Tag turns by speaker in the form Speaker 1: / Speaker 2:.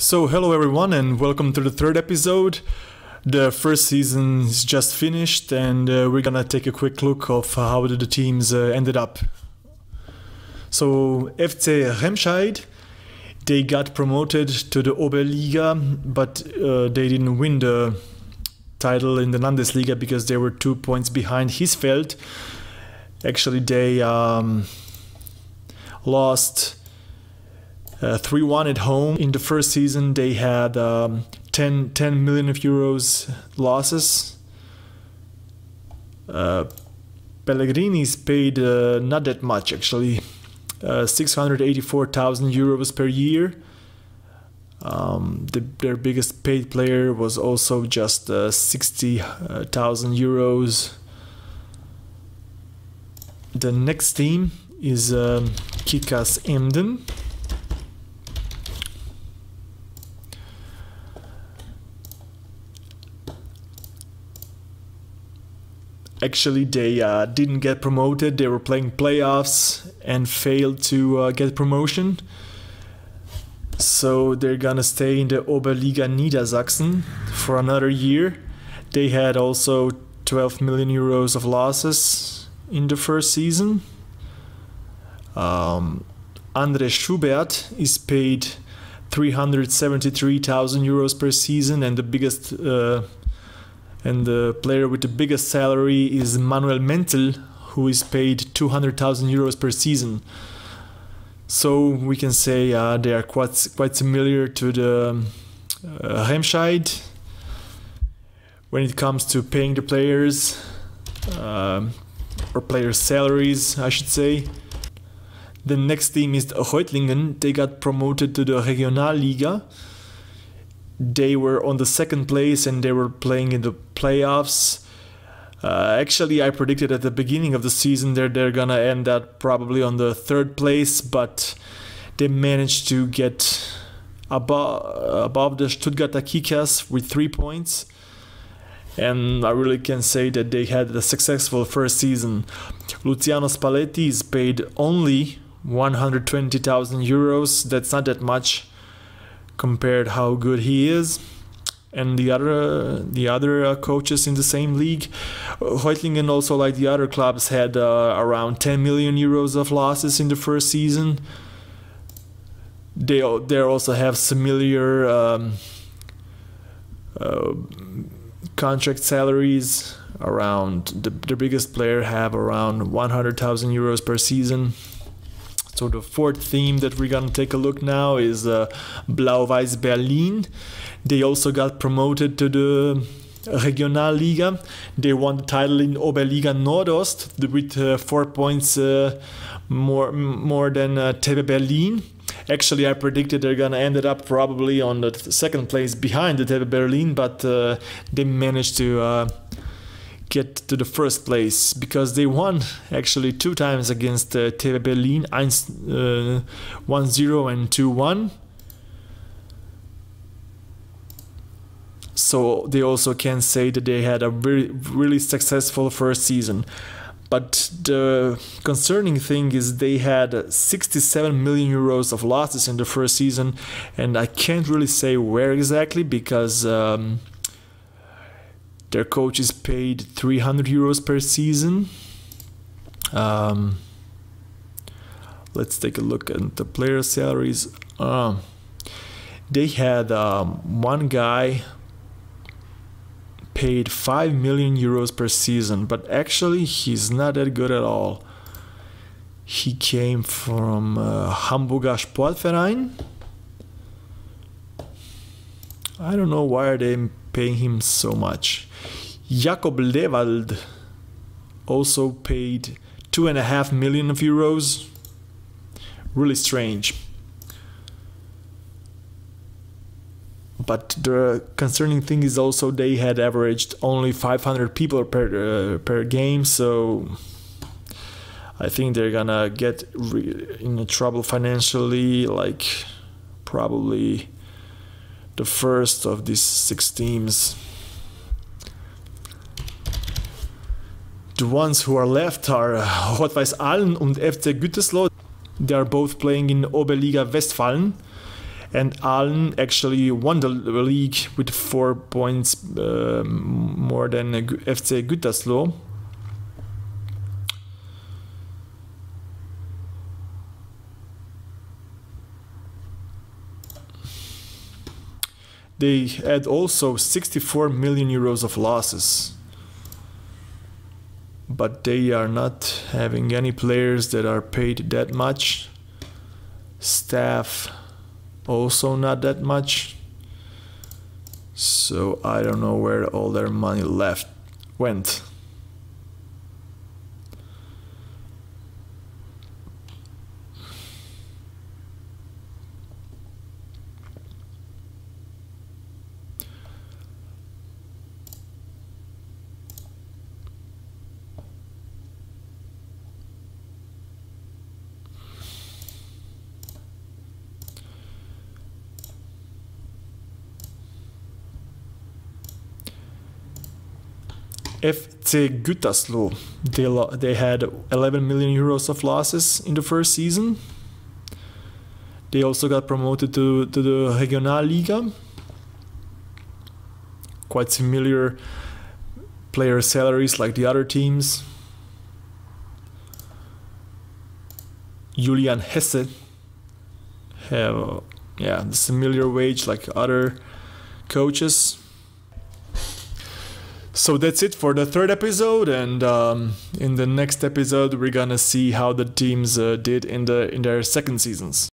Speaker 1: So hello everyone and welcome to the third episode. The first season is just finished and we're gonna take a quick look of how the teams ended up. So FC Remscheid, they got promoted to the Oberliga, but they didn't win the title in the Landesliga because they were 2 points behind Hiesfeld. Actually they lost 3-1 at home. In the first season they had 10 million euros losses. Pellegrini's paid not that much actually, 684,000 euros per year. Their biggest paid player was also just 60,000 euros. The next team is Kickers Emden. Actually, they didn't get promoted. They were playing playoffs and failed to get promotion. So they're gonna stay in the Oberliga Niedersachsen for another year. They had also 12 million euros of losses in the first season. Andre Schubert is paid 373,000 euros per season, and the player with the biggest salary is Manuel Mentel, who is paid 200,000 euros per season. So we can say they are quite similar to the Remscheid when it comes to paying the players, or players' salaries, I should say. The next team is Reutlingen. They got promoted to the regionalliga. They were on the second place and they were playing in the playoffs. Actually, I predicted at the beginning of the season they're gonna end up probably on the third place, but they managed to get above the Stuttgarter Kickers with 3 points. And I really can say that they had a successful first season. Luciano Spalletti is paid only 120,000 euros. That's not that much compared how good he is, and the other coaches in the same league. Reutlingen also, like the other clubs, had around 10 million euros of losses in the first season. They also have similar contract salaries. Around the biggest player have around 100,000 euros per season. So the fourth theme that we're gonna take a look now is Blau-Weiß Berlin. They also got promoted to the Regionalliga. They won the title in Oberliga Nordost with 4 points more than TB Berlin. Actually, I predicted they're gonna end up probably on the second place behind the TB Berlin, but they managed to get to the first place because they won actually 2 times against TB Berlin, 1-0 and 2-1. So they also can say that they had a really successful first season. But the concerning thing is they had 67 million euros of losses in the first season, and I can't really say where exactly because their coach is paid 300 euros per season. Let's take a look at the player salaries. They had one guy paid 5 million euros per season, but actually he's not that good at all. He came from Hamburger Sportverein. I don't know why are they paying him so much. Jakob Lewald also paid 2.5 million euros. Really strange. But the concerning thing is also they had averaged only 500 people per game, so I think they're gonna get in trouble financially, like probably the first of these 6 teams. The ones who are left are Rot-Weiß Ahlen and FC Gütersloh. They are both playing in Oberliga Westfalen. And Ahlen actually won the league with 4 points more than FC Gütersloh. They had also 64 million euros of losses. But they are not having any players that are paid that much. Staff also not that much. So I don't know where all their money went. FC Gütersloh, they had 11 million euros of losses in the first season. They also got promoted to the regionalliga. Quite similar player salaries like the other teams. Julian Hesse have the similar wage like other coaches. So that's it for the third episode, and in the next episode we're gonna see how the teams did in their second seasons.